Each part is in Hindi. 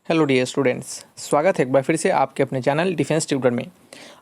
हेलो डियर स्टूडेंट्स, स्वागत है एक बार फिर से आपके अपने चैनल डिफेंस ट्यूटर में।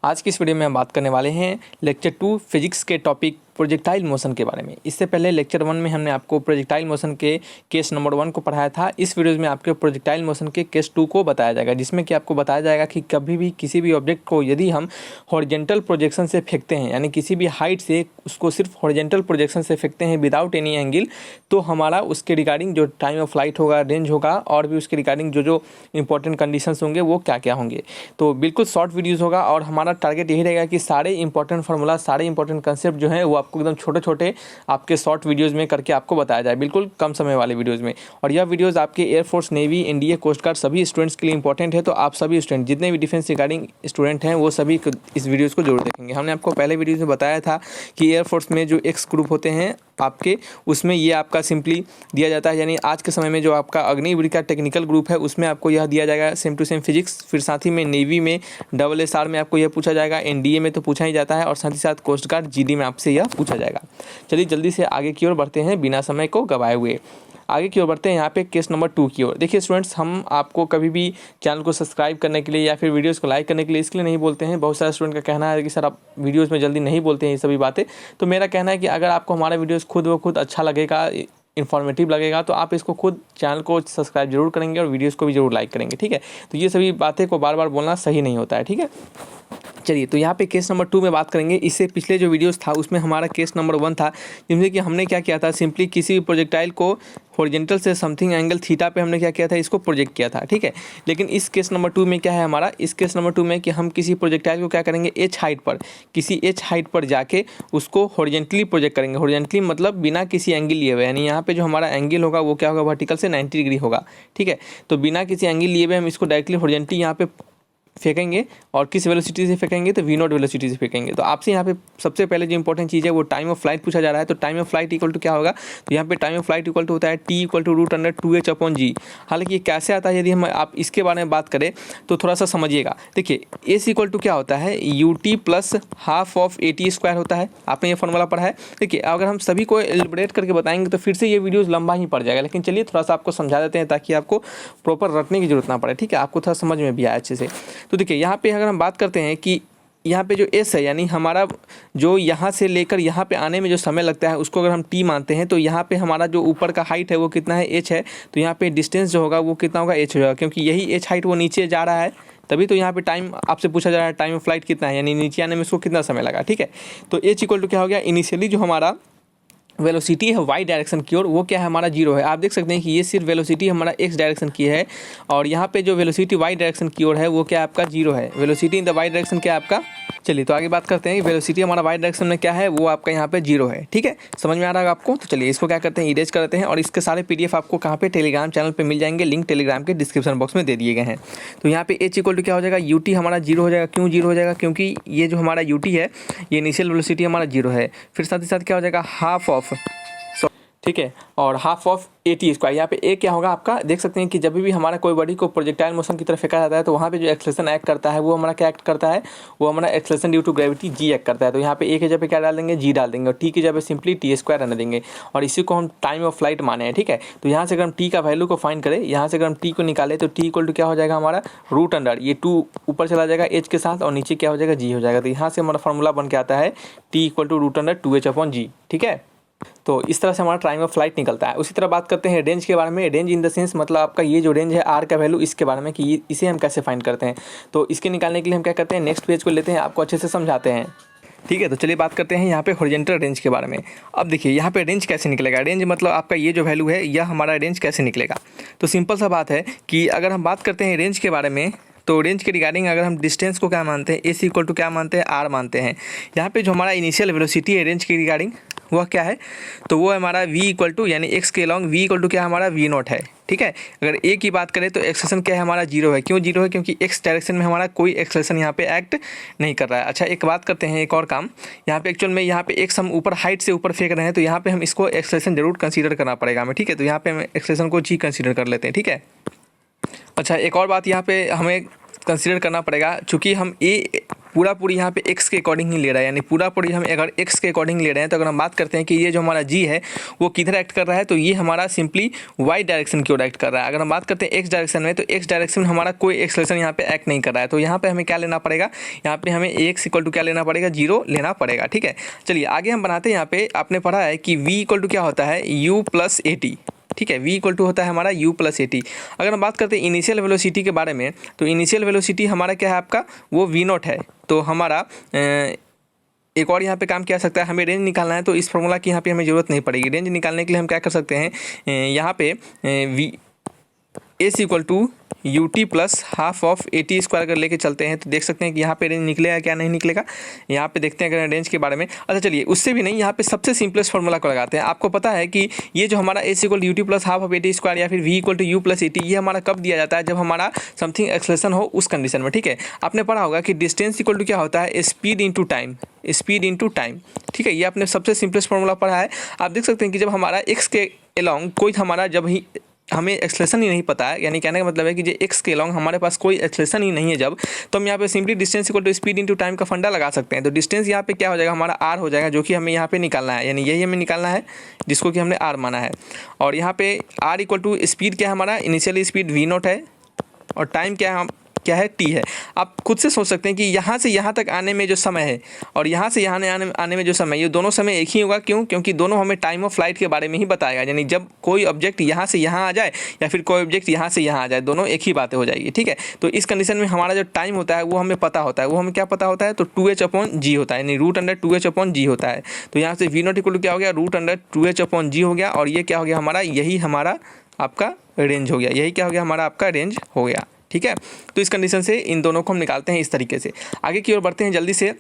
आज की इस वीडियो में हम बात करने वाले हैं लेक्चर 2 फिजिक्स के टॉपिक प्रोजेक्टाइल मोशन के बारे में। इससे पहले लेक्चर 1 में हमने आपको प्रोजेक्टाइल मोशन के केस नंबर 1 को पढ़ाया था। इस वीडियो में आपके प्रोजेक्टाइल मोशन के केस 2 को बताया जाएगा, जिसमें कि आपको बताया जाएगा कि कभी भी किसी भी ऑब्जेक्ट को यदि हम हॉरिजेंटल प्रोजेक्शन से फेंकते हैं, यानी किसी भी हाइट से उसको सिर्फ हॉरिजेंटल प्रोजेक्शन से फेंकते हैं विदाउट एनी एंगल, तो हमारा उसके रिगार्डिंग जो टाइम ऑफ फ्लाइट होगा, रेंज होगा और भी उसके रिगार्डिंग जो इंपॉर्टेंट कंडीशंस होंगे वो क्या क्या होंगे। तो बिल्कुल शॉर्ट वीडियोस होगा और हमारा टारगेट यही रहेगा कि सारे इंपॉर्टेंट फार्मूला, सारे इंपॉर्टेंट कंसेप्ट जो हैं वो आपको एकदम छोटे छोटे आपके शॉर्ट वीडियोस में करके आपको बताया जाए, बिल्कुल कम समय वाले वीडियोस में। और यह वीडियोस आपके air force, navy, NDA, coast guard सभी स्टूडेंट्स के लिए इंपॉर्टेंट है। तो आप सभी स्टूडेंट जितने भी डिफेंस रिगार्डिंग स्टूडेंट हैं वो सभी इस वीडियोज़ को जरूर देखेंगे। हमने आपको पहले वीडियो में बताया था कि एयरफोर्स में जो एक्स ग्रुप होते हैं आपके, उसमें ये आपका सिंपली दिया जाता है, यानी आज के समय में जो आपका अग्निवीर का टेक्निकल ग्रुप है उसमें आपको यह दिया जाएगा सेम टू सेम फिजिक्स। फिर साथ ही में नेवी में SSR में आपको यह पूछा जाएगा, एनडीए में तो पूछा ही जाता है, और साथ ही साथ कोस्ट गार्ड जीडी में आपसे यह पूछा जाएगा। चलिए जल्दी से आगे की ओर बढ़ते हैं बिना समय को गवाए हुए। आगे की ओर बढ़ते हैं यहाँ पे केस नंबर 2 की ओर। देखिए स्टूडेंट्स, हम आपको कभी भी चैनल को सब्सक्राइब करने के लिए या फिर वीडियोस को लाइक करने के लिए इसके लिए नहीं बोलते हैं। बहुत सारे स्टूडेंट का कहना है कि सर आप वीडियोस में जल्दी नहीं बोलते हैं ये सभी बातें। तो मेरा कहना है कि अगर आपको हमारा वीडियोस खुद ब खुद अच्छा लगेगा, इन्फॉर्मेटिव लगेगा, तो आप इसको खुद चैनल को सब्सक्राइब जरूर करेंगे और वीडियोस को भी जरूर लाइक करेंगे, ठीक है। तो ये सभी बातें को बार बार बोलना सही नहीं होता है, ठीक है। चलिए, तो यहाँ पे केस नंबर 2 में बात करेंगे। इससे पिछले जो वीडियोस था उसमें हमारा केस नंबर 1 था, जिसमें कि हमने क्या किया था, सिंपली किसी भी प्रोजेक्टाइल को हॉरिजेंटल से समथिंग एंगल थीटा पे हमने क्या किया था, इसको प्रोजेक्ट किया था, ठीक है। लेकिन इस केस नंबर 2 में क्या है हमारा, इस केस नंबर 2 में कि हम किसी प्रोजेक्टाइल को क्या करेंगे, एच हाइट पर, किसी एच हाइट पर जाके उसको हॉरिजेंटली प्रोजेक्ट करेंगे। हॉरिजेंटली मतलब बिना किसी एंगल लिए हुए, यानी यहाँ पे जो हमारा एंगल होगा वो क्या होगा, वर्टिकल से 90 डिग्री होगा, ठीक है। तो बिना किसी एंगल लिए हुए हम इसको डायरेक्टली हॉरिजेंटली यहाँ पे फेंकेंगे, और किस वेलोसिटी से फेंकेंगे, तो V0 वेलोसिटी से फेंकेंगे। तो आपसे यहाँ पे सबसे पहले जो इंपॉर्टेंट चीज़ है वो टाइम ऑफ फ्लाइट पूछा जा रहा है। तो time of flight equal to क्या होगा, तो यहाँ पे time of flight equal to होता है T इक्वल टू √2h/g। हालांकि ये कैसे आता है, यदि हम आप इसके बारे में बात करें तो थोड़ा सा समझिएगा। देखिए एस इक्वल टू क्या होता है, UT plus half of AT² होता है। आपने ये फॉर्मूला पढ़ा है। देखिए अगर हम सभी को एलिब्रेट करके बताएंगे तो फिर से ये वीडियोज़ लंबा ही पड़ जाएगा, लेकिन चलिए थोड़ा सा आपको समझा देते हैं ताकि आपको प्रॉपर रटने की जरूरत ना पड़े, ठीक है, आपको थोड़ा समझ में भी आए अच्छे से। तो देखिए यहाँ पे अगर हम बात करते हैं कि यहाँ पे जो एस है, यानी हमारा जो यहाँ से लेकर यहाँ पे आने में जो समय लगता है उसको अगर हम टी मानते हैं, तो यहाँ पे हमारा जो ऊपर का हाइट है वो कितना है, एच है। तो यहाँ पे डिस्टेंस जो होगा वो कितना होगा, एच होगा, क्योंकि यही एच हाइट वो नीचे जा रहा है, तभी तो यहाँ पे टाइम आपसे पूछा जा रहा है, टाइम ऑफ फ्लाइट कितना है, यानी नीचे आने में उसको कितना समय लगा, ठीक है। तो एच इक्वल टू क्या हो गया, इनिशियली जो हमारा वेलोसिटी है वाई डायरेक्शन की ओर, वो क्या है हमारा 0 है। आप देख सकते हैं कि ये सिर्फ वेलोसिटी हमारा एक्स डायरेक्शन की है, और यहाँ पे जो वेलोसिटी वाई डायरेक्शन की ओर है वो क्या आपका 0 है। Velocity in the Y direction क्या आपका, चलिए तो आगे बात करते हैं कि वेलोसिटी हमारा वाई डायरेक्शन में क्या है, वो आपका यहाँ पे 0 है, ठीक है। समझ में आ रहा है आपको। तो चलिए इसको क्या करते हैं, इरेज करते हैं, और इसके सारे PDF आपको कहाँ पे, टेलीग्राम चैनल पे मिल जाएंगे। लिंक टेलीग्राम के डिस्क्रिप्शन बॉक्स में दे दिए गए हैं। तो यहाँ पे एच इक्वल टू क्या हो जाएगा, UT हमारा 0 हो जाएगा। क्यों 0 हो जाएगा, क्योंकि ये जो हमारा UT है ये इनिशियल वेलोसिटी हमारा 0 है। फिर साथ ही साथ क्या हो जाएगा, हाफ ऑफ, ठीक है, और हाफ ऑफ AT²। यहाँ पे ए क्या होगा आपका, देख सकते हैं कि जब भी हमारा कोई बॉडी को प्रोजेक्टाइल मोशन की तरफ फेंका जाता है तो वहाँ पे जो एक्सेलरेशन एक्ट करता है वो हमारा क्या एक्ट करता है, वो हमारा acceleration due to gravity G act करता है। तो यहाँ पे ए की जगह पे क्या डाल देंगे, G डाल देंगे, और टी की जगह पे सिंपली T² रहने देंगे, और इसी को हम टाइम ऑफ फ्लाइट माने हैं, ठीक है। तो यहाँ से अगर हम टी का वैल्यू को फाइंड करें, यहाँ से अगर हम टी को निकालें तो टी इक्वल टू क्या हो जाएगा हमारा, √, ये 2 ऊपर चला जाएगा एच के साथ, और नीचे क्या हो जाएगा, G हो जाएगा। तो यहाँ से हमारा फॉर्मूला बन के आता है T इक्वल टू √2h/g, ठीक है। तो इस तरह से हमारा टाइम ऑफ फ्लाइट निकलता है। उसी तरह बात करते हैं रेंज के बारे में। रेंज इन द सेंस मतलब आपका ये जो रेंज है आर का वैल्यू, इसके बारे में कि इसे हम कैसे फाइंड करते हैं। तो इसके निकालने के लिए हम क्या करते हैं, नेक्स्ट पेज को लेते हैं, आपको अच्छे से समझाते हैं, ठीक है। तो चलिए बात करते हैं यहाँ पे हॉरिजॉन्टल रेंज के बारे में। अब देखिए यहाँ पे रेंज कैसे निकलेगा, रेंज मतलब आपका ये जो वैल्यू है यह हमारा रेंज कैसे निकलेगा। तो सिंपल सा बात है कि अगर हम बात करते हैं रेंज के बारे में, तो रेंज के रिगार्डिंग अगर हम डिस्टेंस को क्या मानते हैं, एस इक्वल टू क्या मानते हैं, आर मानते हैं। यहाँ पे जो हमारा इनिशियल वेलोसिटी है रेंज के रिगार्डिंग वह क्या है, तो वो हमारा V इक्वल टू, यानी एक्स के अलॉन्ग V इक्वल टू क्या हमारा V0 है, ठीक है। अगर ए की बात करें तो एक्सेलरेशन क्या है हमारा 0 है। क्यों 0 है, क्योंकि एक्स डायरेक्शन में हमारा कोई एक्सेलरेशन यहाँ पे एक्ट नहीं कर रहा है। अच्छा एक बात करते हैं, एक और काम, यहाँ पे एक्चुअल में यहाँ पे एक्स हम ऊपर हाइट से ऊपर फेंक रहे हैं, तो यहाँ पे हम इसको एक्सेलरेशन जरूर कंसीडर करना पड़ेगा हमें, ठीक है। तो यहाँ पे हम एक्सेलरेशन को G कंसीडर कर लेते हैं, ठीक है। अच्छा एक और बात यहाँ पे हमें कंसीडर करना पड़ेगा, चूँकि हम पूरा पूरी यहाँ पे x के अकॉर्डिंग ही ले रहा है, यानी पूरा पूरी हम अगर x के अकॉर्डिंग ले रहे हैं तो अगर हम बात करते हैं कि ये जो हमारा g है वो किधर एक्ट कर रहा है, तो ये हमारा सिंपली y डायरेक्शन की ओर एक्ट कर रहा है। अगर हम बात करते हैं x डायरेक्शन में, तो x डायरेक्शन में हमारा कोई एक्सेलरेशन यहाँ पे एक्ट नहीं कर रहा है, तो यहाँ पे हमें क्या लेना पड़ेगा, यहाँ पे हमें x इक्वल टू क्या लेना पड़ेगा, 0 लेना पड़ेगा। ठीक है, चलिए आगे हम बनाते हैं। यहाँ पे आपने पढ़ा है कि v इक्वल टू क्या होता है, u प्लस ए टी। ठीक है, v इक्वल टू होता है हमारा u प्लस ए टी। अगर हम बात करते हैं इनिशियल वेलोसिटी के बारे में, तो इनिशियल वेलोसिटी हमारा क्या है आपका, वो v नॉट है। तो हमारा एक और यहाँ पे काम किया सकता है, हमें रेंज निकालना है, तो इस फॉर्मूला की यहाँ पे हमें ज़रूरत नहीं पड़ेगी। रेंज निकालने के लिए हम क्या कर सकते हैं, यहाँ पे v S equal to U T plus half of A T square अगर लेके चलते हैं तो देख सकते हैं कि यहाँ पे रेंज निकलेगा क्या नहीं निकलेगा। यहाँ पे देखते हैं अगर रेंज के बारे में। अच्छा चलिए, उससे भी नहीं, यहाँ पे सबसे सिंपलेस्ट फॉर्मूला को लगाते हैं। आपको पता है कि ये जो हमारा S equal U T plus half of A T square या फिर V equal to U plus A T, ये हमारा कब दिया जाता है, जब हमारा समथिंग एक्सेलरेशन हो उस कंडीशन में। ठीक है, आपने पढ़ा होगा कि डिस्टेंस इक्वल टू क्या होता है, speed into time, speed into time. ठीक है, ये आपने सबसे सिंपलेस्ट फॉर्मूला पढ़ा है। आप देख सकते हैं कि जब हमारा एक्स के अलोंग कोई हमारा जब ही हमें एक्सेलरेशन ही नहीं पता है, यानी कहने का मतलब है कि जो एक्स के लॉन्ग हमारे पास कोई एक्सेलरेशन ही नहीं है जब, तो हम यहाँ पे simply distance equal to speed into time का फंडा लगा सकते हैं। तो डिस्टेंस यहाँ पे क्या हो जाएगा, हमारा आर हो जाएगा, जो कि हमें यहाँ पे निकालना है, यानी यही हमें निकालना है जिसको कि हमने आर माना है। और यहाँ पे आर इक्वल टू स्पीड क्या है हमारा, इनिशियली स्पीड वी नॉट है, और टाइम क्या है टी है। आप खुद से सोच सकते हैं कि यहाँ से यहाँ तक आने में जो समय है और यहाँ से यहाँ आने में जो समय, ये दोनों समय एक ही होगा। क्यों, क्योंकि दोनों हमें टाइम ऑफ फ्लाइट के बारे में ही बताएगा, यानी जब कोई ऑब्जेक्ट यहाँ से यहाँ आ जाए या फिर कोई ऑब्जेक्ट यहाँ से यहाँ आ जाए, दोनों एक ही बातें हो जाएगी। ठीक है, तो इस कंडीशन में हमारा जो टाइम होता है वो हमें पता होता है, वो हमें क्या पता होता है, तो 2h/g होता है, यानी √2h/g होता है। तो यहाँ से वी नॉट इक्वल टू क्या हो गया, √2h/g हो गया, और ये क्या हो गया हमारा, यही हमारा आपका रेंज हो गया, यही क्या हो गया हमारा आपका रेंज हो गया। ठीक है, तो इस कंडीशन से इन दोनों को हम निकालते हैं इस तरीके से। आगे की ओर बढ़ते हैं जल्दी से।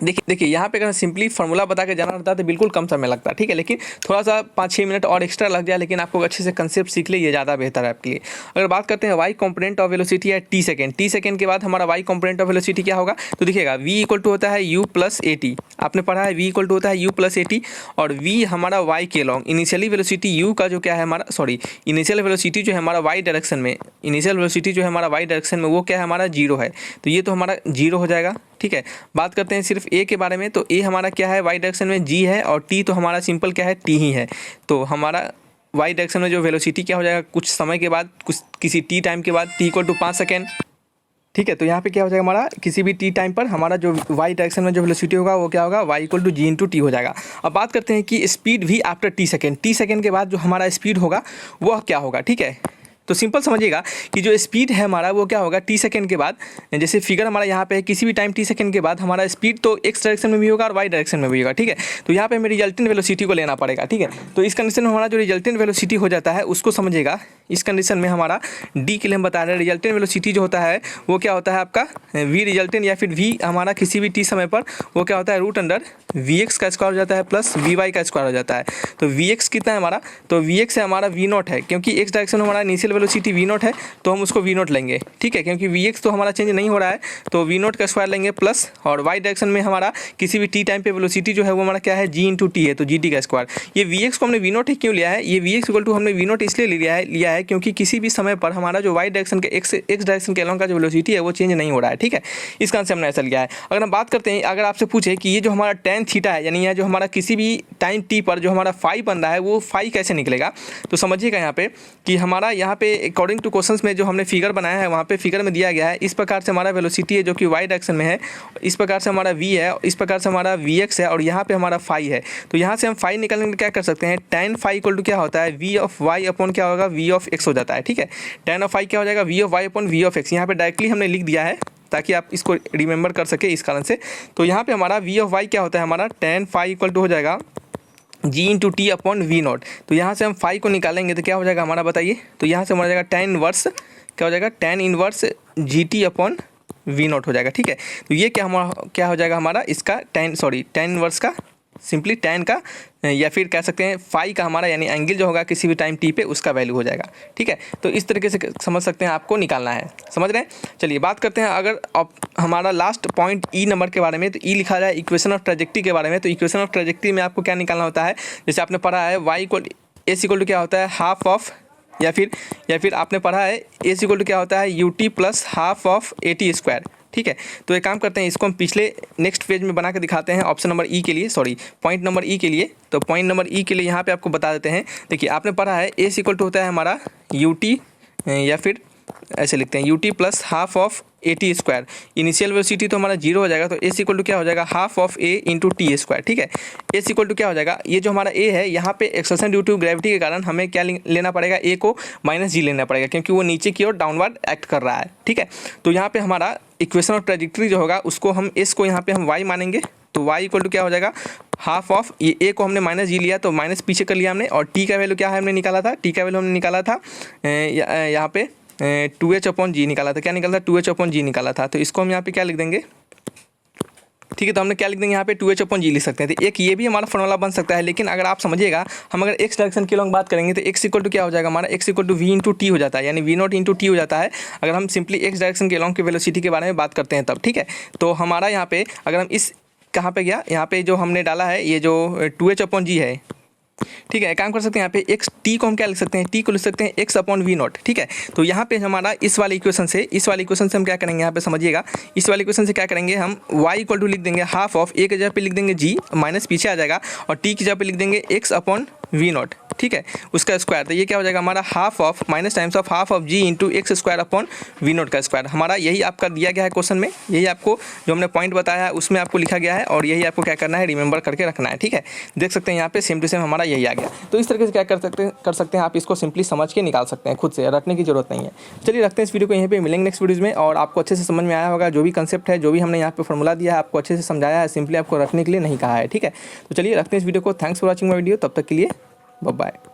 देखिए यहाँ पे अगर सिंपली फार्मूला बता के जाना रहता है तो बिल्कुल कम समय लगता है। ठीक है, लेकिन थोड़ा सा 5-6 मिनट और एक्स्ट्रा लग जाए, लेकिन आपको अच्छे से कंसेप्ट सीख ले, ये ज़्यादा बेहतर है आपके लिए। अगर बात करते हैं वाई कॉम्पोनेंट ऑफ वेलोसिटी है टी सेकेंड के बाद हमारा वाई कॉम्पोनेंट ऑफ वेलोसिटी क्या होगा, तो देखिएगा वी इक्वल टू होता है यू प्लस ए टी। आपने पढ़ा है वी इक्वल टू होता है यू प्लस ए टी, और वी हमारा वाई के लॉन्ग इनिशियली वेलोसिटी यू का जो क्या है हमारा, इनिशियल वेलोसिटी जो है हमारा वाई डायरेक्शन में, इनिशियल वेलोसिटी जो है हमारा वाई डायरेक्शन में वो क्या है हमारा 0 है, तो ये तो हमारा 0 हो जाएगा। ठीक है, बात करते हैं सिर्फ ए के बारे में, तो ए हमारा क्या है वाई डायरेक्शन में जी है, और टी तो हमारा सिंपल क्या है टी ही है। तो हमारा वाई डायरेक्शन में जो वेलोसिटी क्या हो जाएगा, कुछ समय के बाद, किसी टी टाइम के बाद, टी इक्वल टू 5 सेकेंड। ठीक है, तो यहाँ पे क्या हो जाएगा हमारा, किसी भी टी टाइम पर हमारा जो वाई डायरेक्शन में जो वेलोसिटी होगा वो क्या होगा, Y equal to G into T हो जाएगा। अब बात करते हैं कि स्पीड भी आफ्टर टी सेकेंड के बाद जो हमारा स्पीड होगा वह क्या होगा। ठीक है, तो सिंपल समझिएगा कि जो स्पीड है हमारा वो क्या होगा टी सेकंड के बाद, जैसे फिगर हमारा यहाँ पे है, किसी भी टाइम टी सेकंड के बाद हमारा स्पीड तो एक्स डायरेक्शन में भी होगा और वाई डायरेक्शन में भी होगा। ठीक है, तो यहाँ पे हमें रिजल्टेंट वेलोसिटी को लेना पड़ेगा। ठीक है, तो इस कंडीशन में हमारा जो रिजल्टेंट वेलोसिटी हो जाता है उसको समझिएगा। इस कंडीशन में हमारा डी के लिए हम बता रहे हैं, रिजल्टेंट वेलोसिटी जो होता है वो क्या होता है आपका वी रिजल्टेंट, या फिर वी हमारा किसी भी टी समय पर वो क्या होता है √(vx) का स्क्वायर हो जाता है प्लस vy का स्क्वायर हो जाता है। तो vx कितना है हमारा, तो vx है हमारा v नॉट है, क्योंकि x डायरेक्शन में हमारा इनिशियल वेलोसिटी v नॉट है तो हम उसको v नॉट लेंगे। ठीक है, क्योंकि vx तो हमारा चेंज नहीं हो रहा है, तो v नॉट का स्क्वायर लेंगे प्लस, और y डायरेक्शन में हमारा किसी भी t टाइम पे वेलोसिटी जो है वो हमारा क्या है g इंटू टी है, तो gt का स्क्वायर। ये vx को हमने v नॉट ही क्यों लिया है, ये vx इक्वल टू हमने v नॉट इसलिए लिया है क्योंकि किसी भी समय पर हमारा जो y डायरेक्शन के x डायरेक्शन के अलोंग का जो वेलोसिटी है वो चेंज नहीं हो रहा है। ठीक है, इस कारण से हमने ऐसा लिया है। अगर हम बात करते हैं, अगर आपसे पूछे कि ये जो हमारा tan थीटा है, यानी यह जो हमारा किसी भी टाइम t पर जो हमारा फाई बन रहा है वो फाई कैसे निकलेगा, तो समझिएगा यहाँ पे कि हमारा यहाँ पे अकॉर्डिंग टू क्वेश्चंस में जो हमने फिगर बनाया है वहाँ पे फिगर में दिया गया है इस प्रकार से हमारा वेलोसिटी है जो कि वाई डायरेक्शन में है, इस प्रकार से हमारा v है, इस प्रकार से हमारा vx है, और यहाँ पे हमारा फाई है। तो यहाँ से हम फाई निकालने के लिए क्या कर सकते हैं, tan फाई इक्वल टू क्या होता है v ऑफ y अपॉन क्या होगा v ऑफ x हो जाता है। ठीक है, tan ऑफ फाई क्या हो जाएगा v of y upon v of x, यहाँ पे डायरेक्टली हमने लिख दिया है ताकि आप इसको रिमेंबर कर सके इस कारण से। तो यहाँ पे हमारा v ऑफ y क्या होता है हमारा tan फाई इक्वल टू हो जाएगा G into T upon V naught. तो यहाँ से हम फाई को निकालेंगे तो क्या हो जाएगा हमारा बताइए, तो यहाँ से हमारा जाएगा tan इनवर्स क्या हो जाएगा, tan inverse G T upon V naught हो जाएगा। ठीक है, तो ये क्या हो जाएगा हमारा इसका tan इनवर्स का सिंपली tan का, या फिर कह सकते हैं फाई का हमारा, यानी एंगल जो होगा किसी भी टाइम टी पे उसका वैल्यू हो जाएगा। ठीक है, तो इस तरीके से समझ सकते हैं, आपको निकालना है, समझ रहे हैं। चलिए बात करते हैं अगर हमारा लास्ट पॉइंट ई नंबर के बारे में, तो ई लिखा जाए इक्वेशन ऑफ ट्रेजेक्टरी के बारे में। तो इक्वेशन ऑफ ट्रेजेक्टरी में आपको क्या निकालना होता है, जैसे आपने पढ़ा है Y equal S equal to क्या होता है हाफ ऑफ या फिर आपने पढ़ा है ए इक्वल टू क्या होता है you T plus half of A T square. ठीक है, तो एक काम करते हैं, इसको हम पिछले नेक्स्ट पेज में बना के दिखाते हैं ऑप्शन नंबर ई के लिए, सॉरी पॉइंट नंबर ई के लिए। तो पॉइंट नंबर ई के लिए यहाँ पे आपको बता देते हैं। देखिए आपने पढ़ा है ए इक्वल टू होता है हमारा यू टी, या फिर ऐसे लिखते हैं you T plus half of A T square. Initial velocity तो हमारा जीरो हो जाएगा, तो ए इक्वल टू क्या हो जाएगा half of A into T square. ठीक है, ए इक्वल टू क्या हो जाएगा, ये जो हमारा ए है यहाँ पे एक्सेलरेशन ड्यू टू ग्रेविटी के कारण हमें क्या लेना पड़ेगा, ए को माइनस जी लेना पड़ेगा, क्योंकि वो नीचे की ओर डाउनवर्ड एक्ट कर रहा है। ठीक है, तो यहाँ पे हमारा इक्वेशन ऑफ ट्रेजेक्टरी जो होगा उसको हम एस को यहाँ पे हम वाई मानेंगे, तो y इक्वल टू क्या हो जाएगा हाफ ऑफ ये ए को हमने माइनस जी लिया, तो माइनस पीछे कर लिया हमने, और टी का वैल्यू क्या है हमने निकाला था, टी का वैल्यू हमने निकाला था यहाँ पे 2h अपॉन जी निकाला था। क्या निकाला था, 2h अपॉन जी निकाला था। तो इसको हम यहाँ पे क्या लिख देंगे, ठीक है, तो हमने क्या लिख देंगे यहाँ पे 2h अपॉन जी लिख सकते हैं। तो एक ये भी हमारा फॉर्मूला बन सकता है, लेकिन अगर आप समझिएगा हम अगर एक्स डायरेक्शन के लॉन्ग बात करेंगे तो एक्स इक्वल टू क्या हो जाएगा हमारा, X equal to V into T हो जाता है, यानी वी नॉट इंटू टी हो जाता है अगर हम सिंपली एक्स डायरेक्शन के लॉन्ग के वेलोसिटी के बारे में बात करते हैं तब। ठीक है, तो हमारा यहाँ पे अगर हम इस कहाँ पे गया, यहाँ पे जो हमने डाला है ये जो 2h अपॉन जी है, ठीक है, काम कर सकते हैं यहाँ पे एक्स टी को हम क्या लिख सकते हैं, टी को लिख सकते हैं एक्स अपॉन वी नॉट। ठीक है, तो यहाँ पे हमारा इस वाले इक्वेशन से हम क्या करेंगे, यहाँ पे समझिएगा, इस वाले इक्वेशन से क्या करेंगे हम y इक्वल टू लिख देंगे हाफ ऑफ ए की जगह पे लिख देंगे g माइनस पीछे आ जाएगा, और t की जगह पे लिख देंगे एक्स अपॉन वी नॉट। ठीक है, उसका स्क्वायर, तो ये क्या हो जाएगा हमारा half of minus times of half of G into X square upon V naught का स्क्वायर। हमारा यही आपका दिया गया है क्वेश्चन में, यही आपको जो हमने पॉइंट बताया है उसमें आपको लिखा गया है, और यही आपको क्या करना है, रिमेंबर करके रखना है। ठीक है, देख सकते हैं यहाँ पे सेम टू सेम हमारा यही आ गया। तो इस तरीके से क्या कर सकते हैं आप इसको सिंपली समझ के निकाल सकते हैं, खुद से रटने की जरूरत नहीं है। चलिए रखते हैं इस वीडियो को यहीं पे, मिलेंगे नेक्स्ट वीडियोज़ में, और आपको अच्छे से समझ में आया होगा, जो भी कंसेप्ट है, जो भी हमने यहाँ पे फॉर्मूला दिया है आपको अच्छे से समझाया है, सिंपली आपको रखने के लिए नहीं कहा है। ठीक है, तो चलिए रखते हैं इस वीडियो को। Thanks for watching my video, तब तक के लिए बाय बाय।